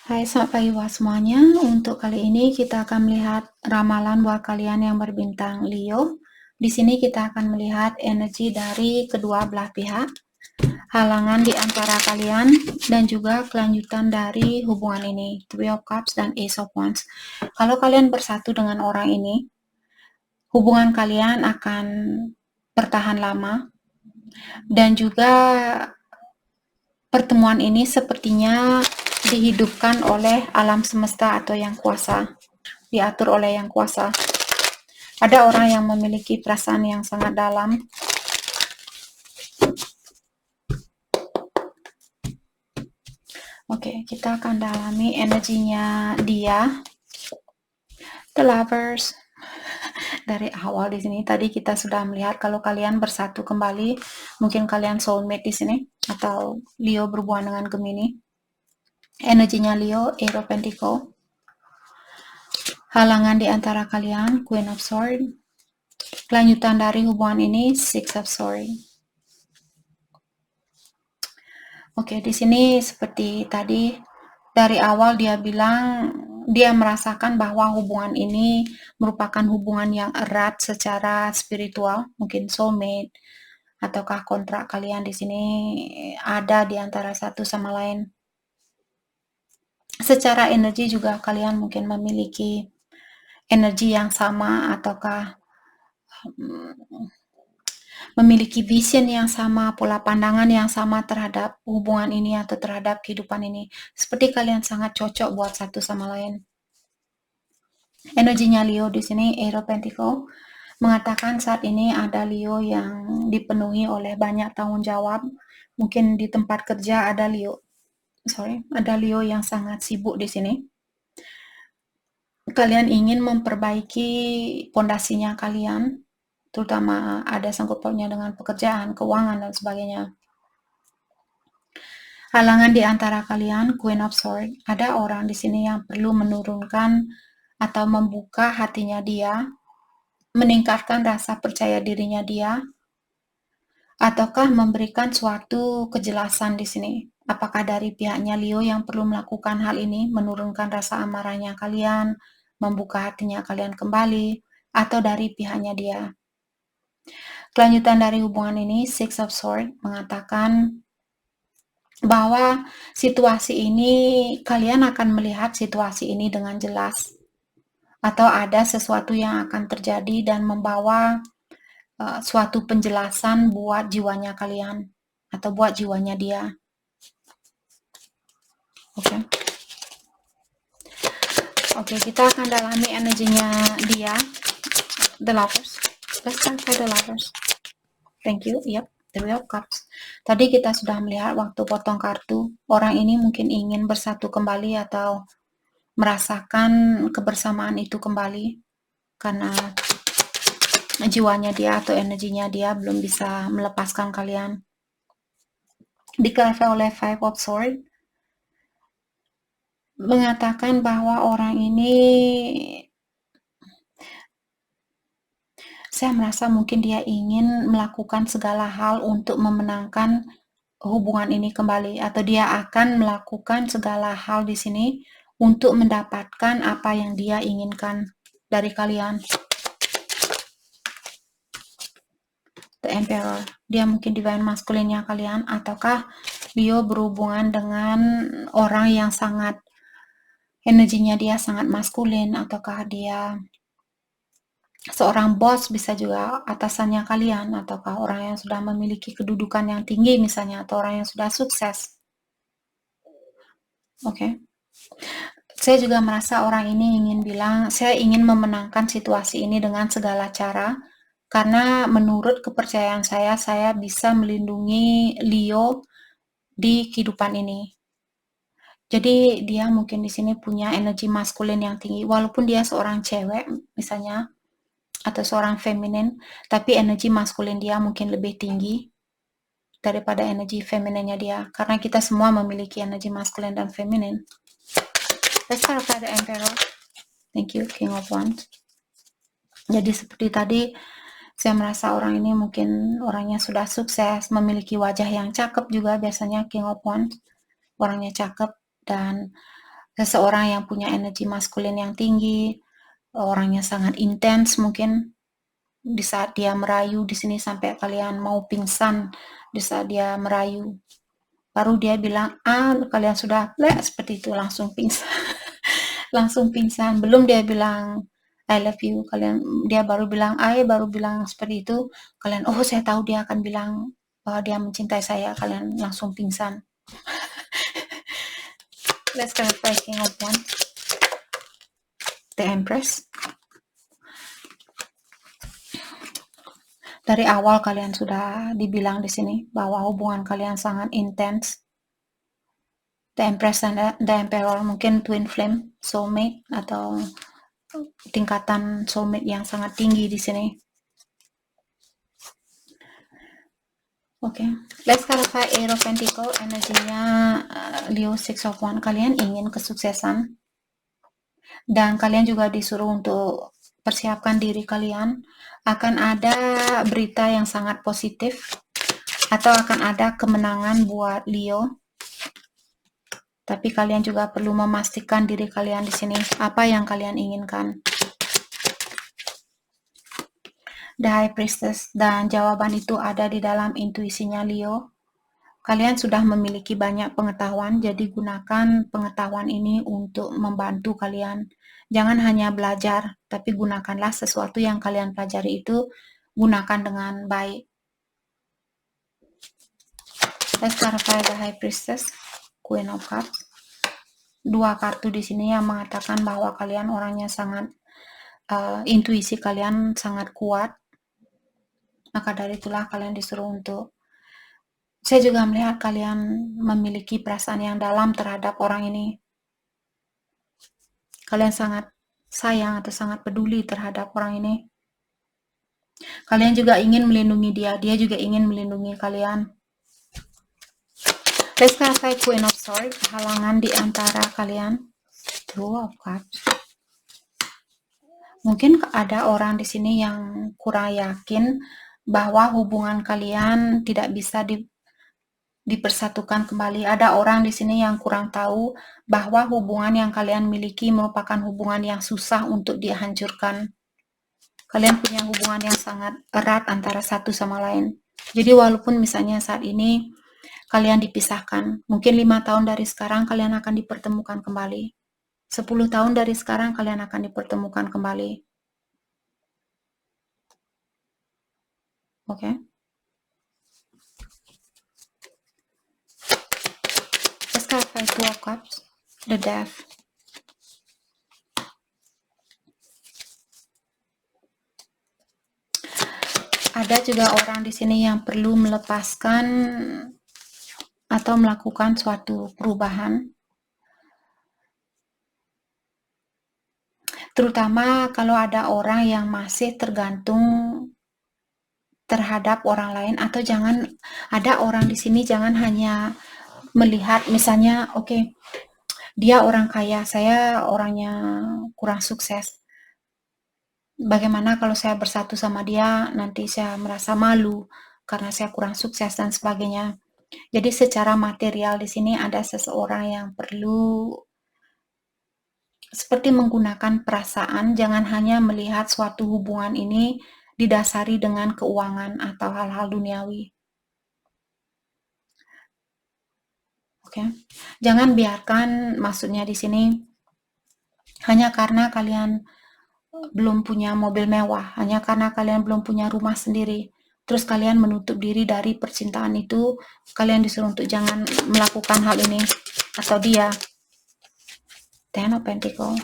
Hai, selamat pagi buat semuanya. Untuk kali ini kita akan melihat ramalan buat kalian yang berbintang Leo. Di sini kita akan melihat energi dari kedua belah pihak, halangan di antara kalian, dan juga kelanjutan dari hubungan ini, Three of Cups dan Ace of Wands. Kalau kalian bersatu dengan orang ini, hubungan kalian akan bertahan lama, dan juga pertemuan ini sepertinya dihidupkan oleh alam semesta atau yang kuasa, diatur oleh yang kuasa. Ada orang yang memiliki perasaan yang sangat dalam. Oke, kita akan dalami energinya dia. The Lovers. Dari awal di sini tadi kita sudah melihat kalau kalian bersatu kembali, mungkin kalian soulmate di sini atau Leo berhubungan dengan Gemini. Energinya Leo, Eight of Pentacles. Halangan di antara kalian, Queen of Swords. Kelanjutan dari hubungan ini, Six of Swords. Oke, di sini seperti tadi dari awal dia bilang dia merasakan bahwa hubungan ini merupakan hubungan yang erat secara spiritual, mungkin soulmate ataukah kontrak kalian di sini ada di antara satu sama lain. Secara energi juga kalian mungkin memiliki energi yang sama ataukah memiliki vision yang sama, pola pandangan yang sama terhadap hubungan ini atau terhadap kehidupan ini. Seperti kalian sangat cocok buat satu sama lain. Energinya Leo di sini, Eight of Pentacles, mengatakan saat ini ada Leo yang dipenuhi oleh banyak tanggung jawab. Mungkin di tempat kerja ada Leo yang sangat sibuk di sini. Kalian ingin memperbaiki pondasinya kalian, terutama ada sangkut pautnya dengan pekerjaan, keuangan, dan sebagainya. Halangan di antara kalian, Queen of Swords, ada orang di sini yang perlu menurunkan atau membuka hatinya dia, meningkatkan rasa percaya dirinya dia, ataukah memberikan suatu kejelasan di sini. Apakah dari pihaknya Leo yang perlu melakukan hal ini, menurunkan rasa amarahnya kalian, membuka hatinya kalian kembali, atau dari pihaknya dia. Kelanjutan dari hubungan ini, Six of Swords mengatakan bahwa situasi ini, kalian akan melihat situasi ini dengan jelas, atau ada sesuatu yang akan terjadi dan membawa suatu penjelasan buat jiwanya kalian, atau buat jiwanya dia. Oke, kita akan dalami energinya dia, The Lovers. Let's start by The Lovers. Thank you. Yep, the Three of Cups. Tadi kita sudah melihat waktu potong kartu, orang ini mungkin ingin bersatu kembali atau merasakan kebersamaan itu kembali karena jiwanya dia atau energinya dia belum bisa melepaskan kalian. Dikasih oleh Five of Swords mengatakan bahwa orang ini, saya merasa mungkin dia ingin melakukan segala hal untuk memenangkan hubungan ini kembali, atau dia akan melakukan segala hal di sini untuk mendapatkan apa yang dia inginkan dari kalian. The Emperor, dia mungkin divine masculine-nya kalian, ataukah Leo berhubungan dengan orang yang sangat energinya dia sangat maskulin, ataukah dia seorang bos, bisa juga atasannya kalian, ataukah orang yang sudah memiliki kedudukan yang tinggi misalnya, atau orang yang sudah sukses. Oke. Saya juga merasa orang ini ingin bilang, saya ingin memenangkan situasi ini dengan segala cara, karena menurut kepercayaan saya bisa melindungi Leo di kehidupan ini. Jadi dia mungkin di sini punya energi maskulin yang tinggi, walaupun dia seorang cewek misalnya, atau seorang feminin, tapi energi maskulin dia mungkin lebih tinggi daripada energi femininnya dia, karena kita semua memiliki energi maskulin dan feminin. Let's start by the Emperor. Thank you, King of Wands. Jadi seperti tadi, saya merasa orang ini mungkin orangnya sudah sukses, memiliki wajah yang cakep juga, biasanya King of Wands, orangnya cakep, dan seseorang yang punya energi maskulin yang tinggi, orangnya sangat intens mungkin di saat dia merayu di sini sampai kalian mau pingsan di saat dia merayu. Baru dia bilang, kalian sudah seperti itu langsung pingsan. Langsung pingsan. Belum dia bilang I love you, dia baru bilang seperti itu, kalian saya tahu dia akan bilang bahwa dia mencintai saya, kalian langsung pingsan. Let's clarify King of Wands. The Empress. Dari awal kalian sudah dibilang di sini bahwa hubungan kalian sangat intens. The Empress dan The Emperor mungkin twin flame, soulmate atau tingkatan soulmate yang sangat tinggi di sini. Oke, let's clarify Eight of Pentacles, energinya Leo Six of Wands. Kalian ingin kesuksesan dan kalian juga disuruh untuk persiapkan diri kalian. Akan ada berita yang sangat positif atau akan ada kemenangan buat Leo. Tapi kalian juga perlu memastikan diri kalian di sini apa yang kalian inginkan. The High Priestess, dan jawaban itu ada di dalam intuisinya Leo. Kalian sudah memiliki banyak pengetahuan, jadi gunakan pengetahuan ini untuk membantu kalian. Jangan hanya belajar, tapi gunakanlah sesuatu yang kalian pelajari itu, gunakan dengan baik. Let's clarify the High Priestess, Queen of Cups. Dua kartu di sini yang mengatakan bahwa kalian orangnya sangat intuisi kalian sangat kuat. Maka dari itulah kalian disuruh untuk, saya juga melihat kalian memiliki perasaan yang dalam terhadap orang ini. Kalian sangat sayang atau sangat peduli terhadap orang ini. Kalian juga ingin melindungi dia, dia juga ingin melindungi kalian. Let's clarify Queen of Swords, halangan di antara kalian. Two of Cups. Mungkin ada orang di sini yang kurang yakin bahwa hubungan kalian tidak bisa dipersatukan kembali. Ada orang di sini yang kurang tahu bahwa hubungan yang kalian miliki merupakan hubungan yang susah untuk dihancurkan. Kalian punya hubungan yang sangat erat antara satu sama lain. Jadi walaupun misalnya saat ini kalian dipisahkan, mungkin 5 tahun dari sekarang kalian akan dipertemukan kembali. 10 tahun dari sekarang kalian akan dipertemukan kembali. Oke. Let's clarify Two of Cups, the Death. Ada juga orang di sini yang perlu melepaskan atau melakukan suatu perubahan. Terutama kalau ada orang yang masih tergantung terhadap orang lain, atau jangan ada orang di sini jangan hanya melihat misalnya dia orang kaya, saya orangnya kurang sukses. Bagaimana kalau saya bersatu sama dia, nanti saya merasa malu karena saya kurang sukses dan sebagainya. Jadi secara material di sini ada seseorang yang perlu seperti menggunakan perasaan, jangan hanya melihat suatu hubungan ini didasari dengan keuangan atau hal-hal duniawi. Jangan biarkan, maksudnya di sini hanya karena kalian belum punya mobil mewah, hanya karena kalian belum punya rumah sendiri, terus kalian menutup diri dari percintaan itu, kalian disuruh untuk jangan melakukan hal ini atau dia. Ten of Pentacles.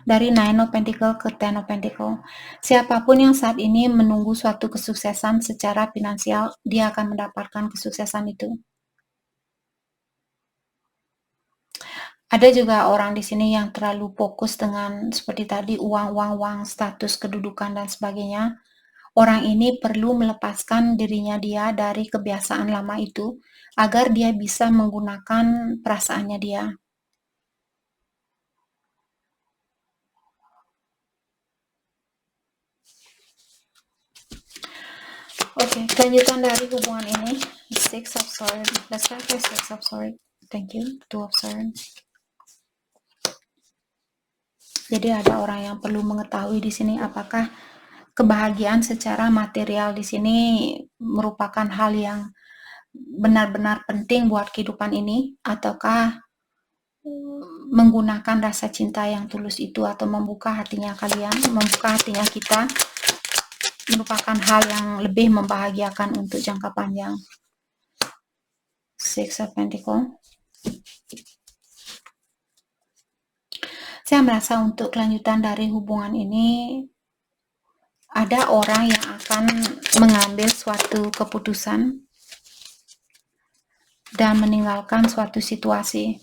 Dari Nine of Pentacles ke Ten of Pentacles. Siapapun yang saat ini menunggu suatu kesuksesan secara finansial, dia akan mendapatkan kesuksesan itu. Ada juga orang di sini yang terlalu fokus dengan seperti tadi uang, status, kedudukan dan sebagainya. Orang ini perlu melepaskan dirinya dia dari kebiasaan lama itu agar dia bisa menggunakan perasaannya dia. Oke, kelanjutan dari hubungan ini, Six of Swords. Let's start with Six of Swords. Thank you. Two of Swords. Jadi ada orang yang perlu mengetahui di sini apakah kebahagiaan secara material di sini merupakan hal yang benar-benar penting buat kehidupan ini, ataukah menggunakan rasa cinta yang tulus itu atau membuka hatinya kalian, membuka hatinya kita merupakan hal yang lebih membahagiakan untuk jangka panjang. Six of Pentacles. Saya merasa untuk kelanjutan dari hubungan ini ada orang yang akan mengambil suatu keputusan dan meninggalkan suatu situasi.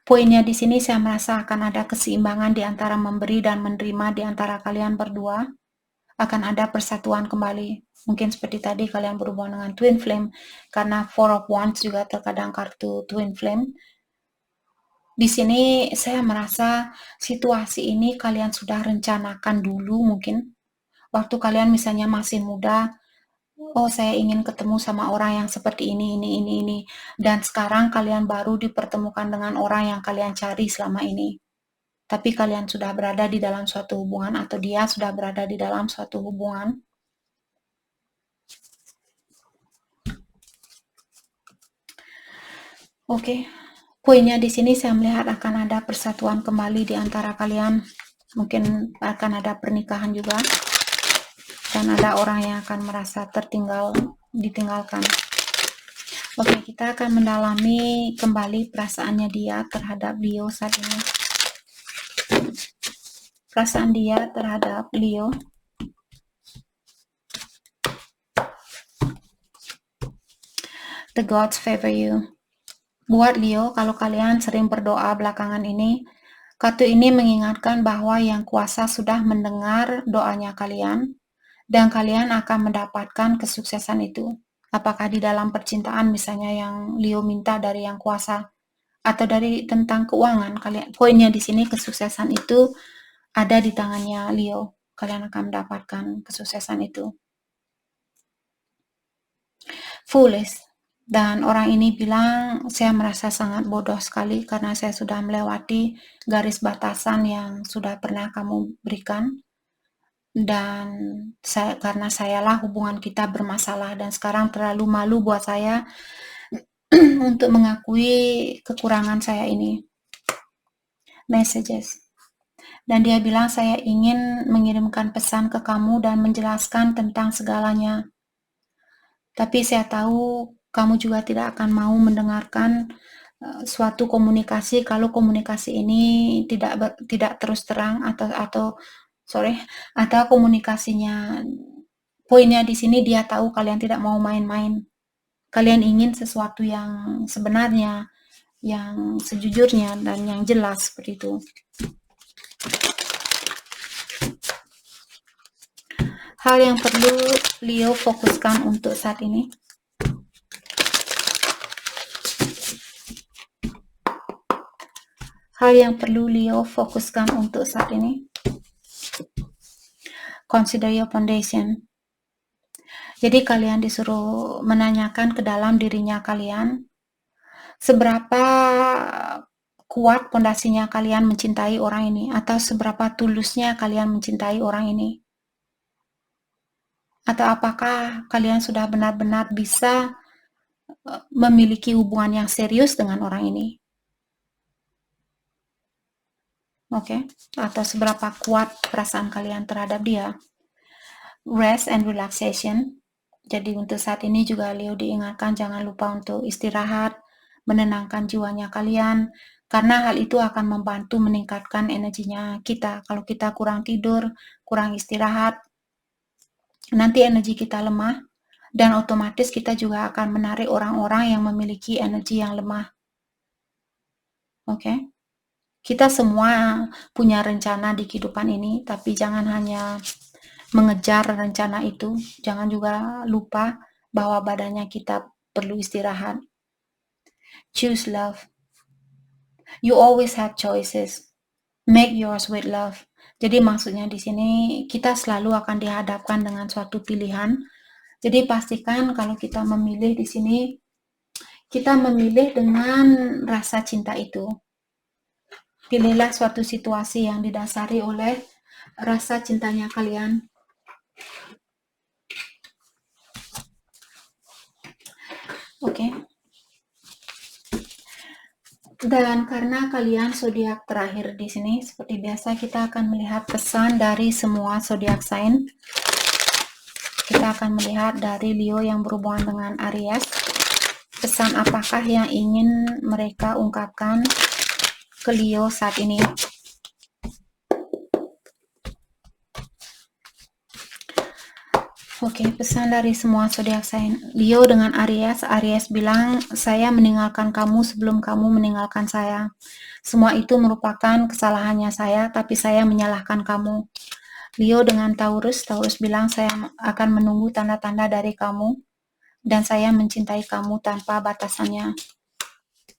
Poinnya di sini saya merasa akan ada keseimbangan di antara memberi dan menerima di antara kalian berdua. Akan ada persatuan kembali. Mungkin seperti tadi kalian berhubungan dengan twin flame, karena Four of Wands juga terkadang kartu twin flame. Di sini saya merasa situasi ini kalian sudah rencanakan dulu mungkin. Waktu kalian misalnya masih muda, oh saya ingin ketemu sama orang yang seperti ini. Dan sekarang kalian baru dipertemukan dengan orang yang kalian cari selama ini. Tapi kalian sudah berada di dalam suatu hubungan atau dia sudah berada di dalam suatu hubungan. Oke. Poinnya di sini saya melihat akan ada persatuan kembali di antara kalian. Mungkin akan ada pernikahan juga. Dan ada orang yang akan merasa ditinggalkan. Oke, kita akan mendalami kembali perasaannya dia terhadap Leo saat ini. Perasaan dia terhadap Leo. The gods favor you. Buat Leo, kalau kalian sering berdoa belakangan ini, kartu ini mengingatkan bahwa Yang Kuasa sudah mendengar doanya kalian, dan kalian akan mendapatkan kesuksesan itu. Apakah di dalam percintaan misalnya yang Leo minta dari Yang Kuasa, atau dari tentang keuangan kalian. Poinnya di sini kesuksesan itu ada di tangannya Leo. Kalian akan mendapatkan kesuksesan itu. Foolish. Dan orang ini bilang, saya merasa sangat bodoh sekali karena saya sudah melewati garis batasan yang sudah pernah kamu berikan. Dan karena sayalah hubungan kita bermasalah dan sekarang terlalu malu buat saya untuk mengakui kekurangan saya ini. Messages. Dan dia bilang, saya ingin mengirimkan pesan ke kamu dan menjelaskan tentang segalanya. Tapi saya tahu kamu juga tidak akan mau mendengarkan suatu komunikasi kalau komunikasi ini tidak terus terang atau komunikasinya. Poinnya di sini dia tahu kalian tidak mau main-main. Kalian ingin sesuatu yang sebenarnya, yang sejujurnya dan yang jelas seperti itu. Hal yang perlu Leo fokuskan untuk saat ini. Hal yang perlu Leo fokuskan untuk saat ini. Consider your foundation. Jadi kalian disuruh menanyakan ke dalam dirinya kalian, seberapa kuat pondasinya kalian mencintai orang ini, atau seberapa tulusnya kalian mencintai orang ini. Atau apakah kalian sudah benar-benar bisa memiliki hubungan yang serius dengan orang ini. Oke, atau seberapa kuat perasaan kalian terhadap dia. Rest and relaxation. Jadi untuk saat ini juga Leo diingatkan jangan lupa untuk istirahat, menenangkan jiwanya kalian, karena hal itu akan membantu meningkatkan energinya kita. Kalau kita kurang tidur, kurang istirahat, nanti energi kita lemah, dan otomatis kita juga akan menarik orang-orang yang memiliki energi yang lemah. Oke? Kita semua punya rencana di kehidupan ini, tapi jangan hanya mengejar rencana itu. Jangan juga lupa bahwa badannya kita perlu istirahat. Choose love. You always have choices. Make yours with love. Jadi maksudnya di sini kita selalu akan dihadapkan dengan suatu pilihan. Jadi pastikan kalau kita memilih di sini, kita memilih dengan rasa cinta itu. Pilihlah suatu situasi yang didasari oleh rasa cintanya kalian. Oke. Dan karena kalian zodiak terakhir di sini, seperti biasa kita akan melihat pesan dari semua zodiak sign. Kita akan melihat dari Leo yang berhubungan dengan Aries. Pesan apakah yang ingin mereka ungkapkan ke Leo saat ini? Oke, pesan dari semua zodiak sign. Leo dengan Aries. Aries bilang, saya meninggalkan kamu sebelum kamu meninggalkan saya. Semua itu merupakan kesalahannya saya, tapi saya menyalahkan kamu. Leo dengan Taurus. Taurus bilang, saya akan menunggu tanda-tanda dari kamu, dan saya mencintai kamu tanpa batasannya.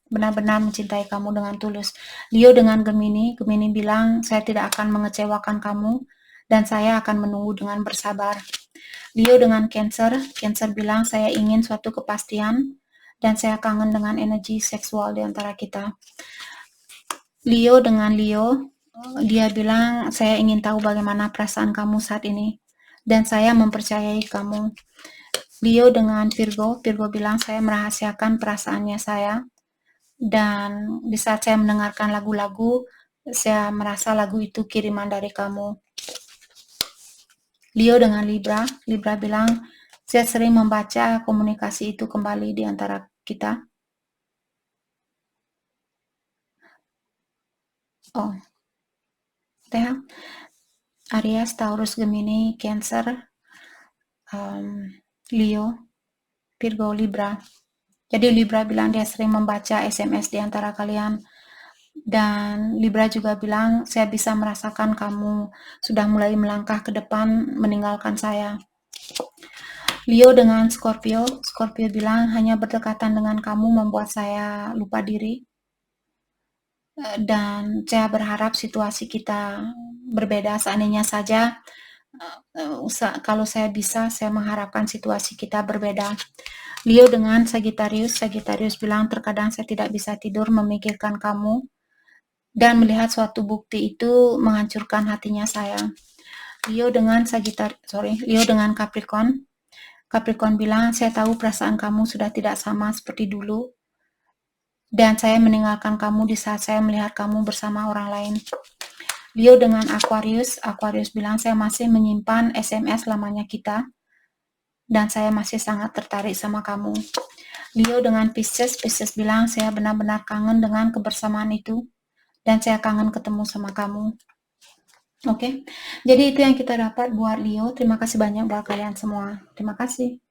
Benar-benar mencintai kamu dengan tulus. Leo dengan Gemini. Gemini bilang, saya tidak akan mengecewakan kamu, dan saya akan menunggu dengan bersabar. Leo dengan Cancer. Cancer bilang, saya ingin suatu kepastian, dan saya kangen dengan energi seksual di antara kita. Leo dengan Leo, dia bilang, saya ingin tahu bagaimana perasaan kamu saat ini, dan saya mempercayai kamu. Leo dengan Virgo. Virgo bilang, saya merahasiakan perasaannya saya, dan di saat saya mendengarkan lagu-lagu, saya merasa lagu itu kiriman dari kamu. Leo dengan Libra. Libra bilang, saya sering membaca komunikasi itu kembali di antara kita. Oh, Aries, Taurus, Gemini, Cancer, Leo, Virgo, Libra. Jadi Libra bilang dia sering membaca SMS di antara kalian. Dan Libra juga bilang, saya bisa merasakan kamu sudah mulai melangkah ke depan meninggalkan saya. Leo dengan Scorpio. Scorpio bilang, hanya berdekatan dengan kamu membuat saya lupa diri. Dan saya berharap situasi kita berbeda. Seandainya saja, kalau saya bisa, saya mengharapkan situasi kita berbeda. Leo dengan Sagittarius. Sagittarius bilang, terkadang saya tidak bisa tidur memikirkan kamu, dan melihat suatu bukti itu menghancurkan hatinya saya. Leo dengan Capricorn. Capricorn bilang, saya tahu perasaan kamu sudah tidak sama seperti dulu, dan saya meninggalkan kamu di saat saya melihat kamu bersama orang lain. Leo dengan Aquarius. Aquarius bilang, saya masih menyimpan SMS lamanya kita, dan saya masih sangat tertarik sama kamu. Leo dengan Pisces. Pisces bilang, saya benar-benar kangen dengan kebersamaan itu, dan saya kangen ketemu sama kamu. Oke, jadi itu yang kita dapat buat Leo. Terima kasih banyak buat kalian semua. Terima kasih.